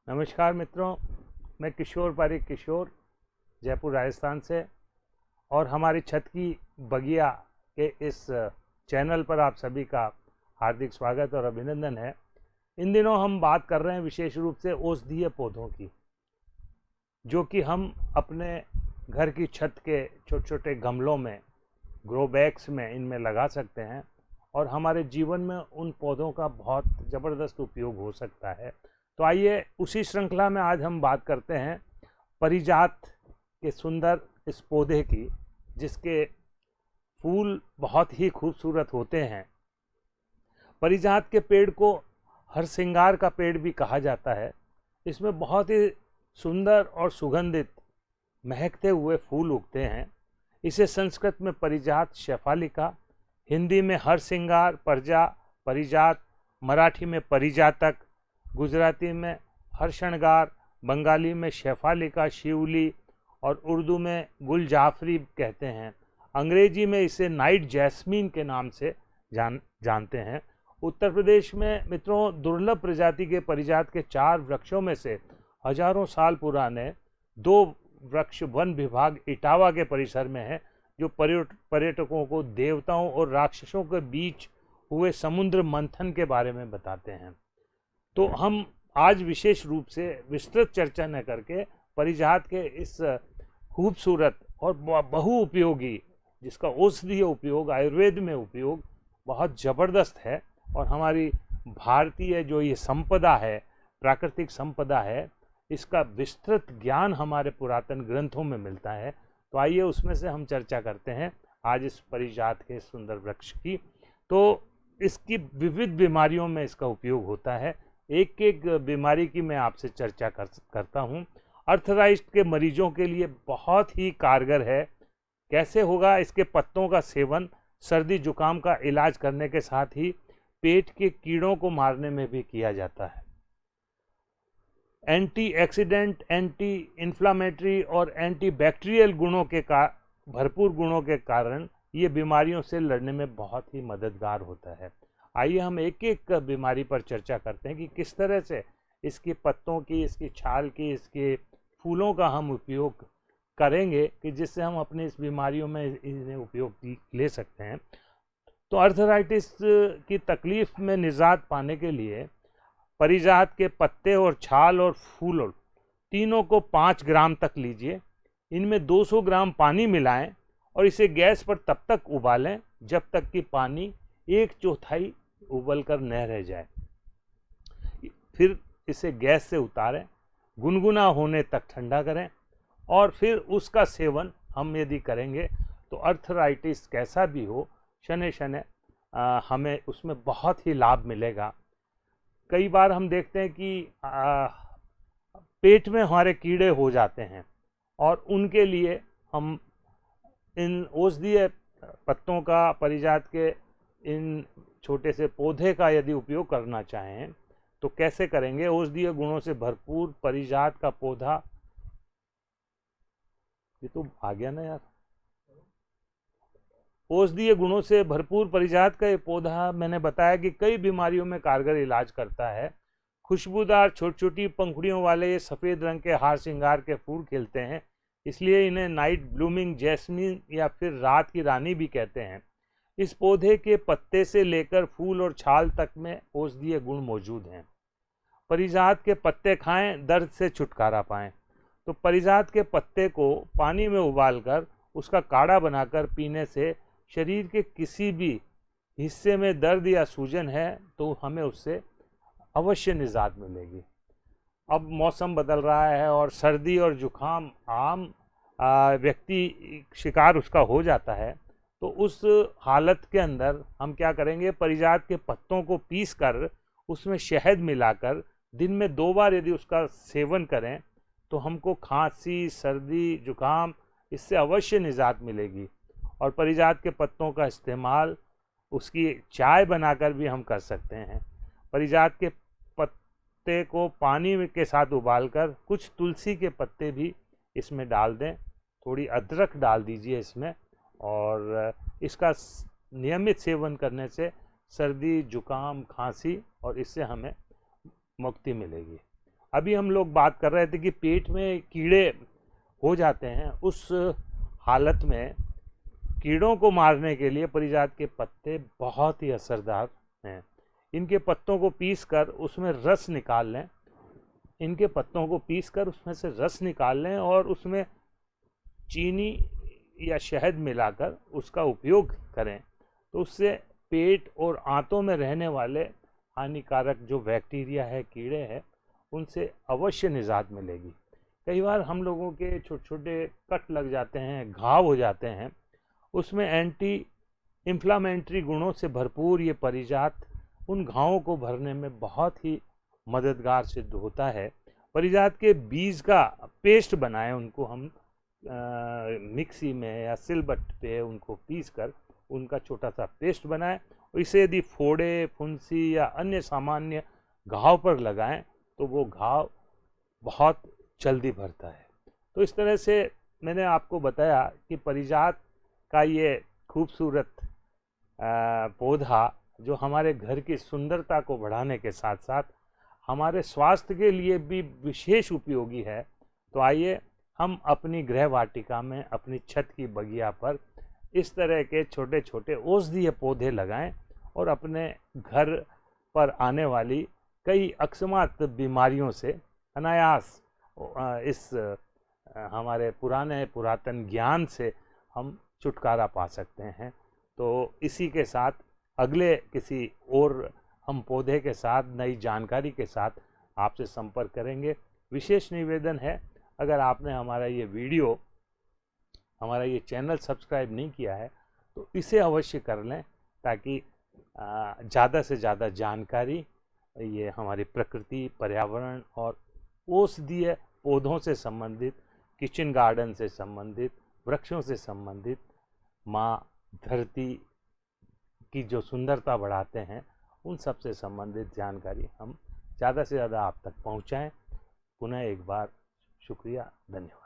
नमस्कार मित्रों, मैं किशोर पारिक किशोर जयपुर राजस्थान से और हमारी छत की बगिया के इस चैनल पर आप सभी का हार्दिक स्वागत और अभिनंदन है। इन दिनों हम बात कर रहे हैं विशेष रूप से औषधीय पौधों की, जो कि हम अपने घर की छत के छोटे छोटे गमलों में, ग्रो बैग्स में इनमें लगा सकते हैं और हमारे जीवन में उन पौधों का बहुत ज़बरदस्त उपयोग हो सकता है। तो आइए उसी श्रृंखला में आज हम बात करते हैं परिजात के सुंदर इस पौधे की, जिसके फूल बहुत ही खूबसूरत होते हैं। परिजात के पेड़ को हरसिंगार का पेड़ भी कहा जाता है। इसमें बहुत ही सुंदर और सुगंधित महकते हुए फूल उगते हैं। इसे संस्कृत में परिजात शेफालिका, हिंदी में हरसिंगार, परजा, परिजात, मराठी में परिजातक, गुजराती में हरशणगार, बंगाली में शेफालिका शिवली और उर्दू में गुलजाफरी कहते हैं। अंग्रेजी में इसे नाइट जैस्मीन के नाम से जानते हैं। उत्तर प्रदेश में मित्रों दुर्लभ प्रजाति के परिजात के 4 वृक्षों में से हजारों साल पुराने 2 वृक्ष वन विभाग इटावा के परिसर में है, जो पर्यटकों को देवताओं और राक्षसों के बीच हुए समुद्र मंथन के बारे में बताते हैं। तो हम आज विशेष रूप से विस्तृत चर्चा न करके परिजात के इस खूबसूरत और बहु उपयोगी, जिसका औषधीय उपयोग, आयुर्वेद में उपयोग बहुत ज़बरदस्त है और हमारी भारतीय जो ये संपदा है, प्राकृतिक संपदा है, इसका विस्तृत ज्ञान हमारे पुरातन ग्रंथों में मिलता है। तो आइए उसमें से हम चर्चा करते हैं आज इस परिजात के सुंदर वृक्ष की। तो इसकी विविध बीमारियों में इसका उपयोग होता है। एक एक बीमारी की मैं आपसे चर्चा करता हूँ। अर्थराइटिस के मरीजों के लिए बहुत ही कारगर है। कैसे होगा? इसके पत्तों का सेवन सर्दी जुकाम का इलाज करने के साथ ही पेट के कीड़ों को मारने में भी किया जाता है। एंटीऑक्सीडेंट, एंटी इन्फ्लामेटरी और एंटीबैक्टीरियल गुणों के भरपूर गुणों के कारण ये बीमारियों से लड़ने में बहुत ही मददगार होता है। आइए हम एक एक बीमारी पर चर्चा करते हैं कि किस तरह से इसके पत्तों की, इसकी छाल की, इसके फूलों का हम उपयोग करेंगे कि जिससे हम अपनी इस बीमारियों में इन्हें उपयोग ले सकते हैं। तो अर्थराइटिस की तकलीफ में निजात पाने के लिए परिजात के पत्ते और छाल और फूल तीनों को 5 ग्राम तक लीजिए। इनमें 200 ग्राम पानी मिलाएं और इसे गैस पर तब तक उबालें जब तक कि पानी 1/4 उबल कर न रह जाए। फिर इसे गैस से उतारें, गुनगुना होने तक ठंडा करें और फिर उसका सेवन हम यदि करेंगे तो अर्थराइटिस कैसा भी हो, शनै शनै हमें उसमें बहुत ही लाभ मिलेगा। कई बार हम देखते हैं कि पेट में हमारे कीड़े हो जाते हैं और उनके लिए हम इन औषधीय पत्तों का, परिजात के इन छोटे से पौधे का यदि उपयोग करना चाहें तो कैसे करेंगे? औषधीय गुणों से भरपूर परिजात का पौधा, ये तो आ गया ना यार। औषधीय गुणों से भरपूर परिजात का ये पौधा मैंने बताया कि कई बीमारियों में कारगर इलाज करता है। खुशबूदार छोटी छोटी पंखुड़ियों वाले ये सफ़ेद रंग के हार श्रृंगार के फूल खिलते हैं, इसलिए इन्हें नाइट ब्लूमिंग जैस्मीन या फिर रात की रानी भी कहते हैं। इस पौधे के पत्ते से लेकर फूल और छाल तक में औषधीय गुण मौजूद हैं। परिजात के पत्ते खाएं, दर्द से छुटकारा पाएं। तो परिजात के पत्ते को पानी में उबालकर उसका काढ़ा बनाकर पीने से शरीर के किसी भी हिस्से में दर्द या सूजन है तो हमें उससे अवश्य निजात मिलेगी। अब मौसम बदल रहा है और सर्दी और जुखाम आम व्यक्ति शिकार उसका हो जाता है। तो उस हालत के अंदर हम क्या करेंगे? परिजात के पत्तों को पीस कर उसमें शहद मिलाकर दिन में 2 बार यदि उसका सेवन करें तो हमको खांसी, सर्दी, जुकाम इससे अवश्य निजात मिलेगी। और परिजात के पत्तों का इस्तेमाल उसकी चाय बनाकर भी हम कर सकते हैं। परिजात के पत्ते को पानी के साथ उबालकर कुछ तुलसी के पत्ते भी इसमें डाल दें, थोड़ी अदरक डाल दीजिए इसमें, और इसका नियमित सेवन करने से सर्दी, जुकाम, खांसी और इससे हमें मुक्ति मिलेगी। अभी हम लोग बात कर रहे थे कि पेट में कीड़े हो जाते हैं, उस हालत में कीड़ों को मारने के लिए पारिजात के पत्ते बहुत ही असरदार हैं। इनके पत्तों को पीसकर उसमें रस निकाल लें, इनके पत्तों को पीसकर उसमें से रस निकाल लें और उसमें चीनी या शहद मिलाकर उसका उपयोग करें तो उससे पेट और आंतों में रहने वाले हानिकारक जो बैक्टीरिया है, कीड़े हैं, उनसे अवश्य निजात मिलेगी। कई बार हम लोगों के छोटे छोटे कट लग जाते हैं, घाव हो जाते हैं, उसमें एंटी इन्फ्लामेटरी गुणों से भरपूर ये पारिजात उन घावों को भरने में बहुत ही मददगार सिद्ध होता है। पारिजात के बीज का पेस्ट बनाएं, उनको हम मिक्सी में या सिलबट्टे पे उनको पीसकर उनका छोटा सा पेस्ट बनाएं और इसे यदि फोड़े, फुंसी या अन्य सामान्य घाव पर लगाएं तो वो घाव बहुत जल्दी भरता है। तो इस तरह से मैंने आपको बताया कि पारिजात का ये खूबसूरत पौधा जो हमारे घर की सुंदरता को बढ़ाने के साथ साथ हमारे स्वास्थ्य के लिए भी विशेष उपयोगी है। तो आइए हम अपनी गृह वाटिका में, अपनी छत की बगिया पर इस तरह के छोटे छोटे औषधीय पौधे लगाएं और अपने घर पर आने वाली कई अकस्मात बीमारियों से अनायास इस हमारे पुरातन ज्ञान से हम छुटकारा पा सकते हैं। तो इसी के साथ अगले किसी और हम पौधे के साथ नई जानकारी के साथ आपसे संपर्क करेंगे। विशेष निवेदन है, अगर आपने हमारा ये चैनल सब्सक्राइब नहीं किया है तो इसे अवश्य कर लें, ताकि ज़्यादा से ज़्यादा जानकारी ये हमारी प्रकृति, पर्यावरण और औषधीय पौधों से संबंधित, किचन गार्डन से संबंधित, वृक्षों से संबंधित, माँ धरती की जो सुंदरता बढ़ाते हैं, उन सब से संबंधित जानकारी हम ज़्यादा से ज़्यादा आप तक पहुँचाएँ। पुनः एक बार शुक्रिया, धन्यवाद।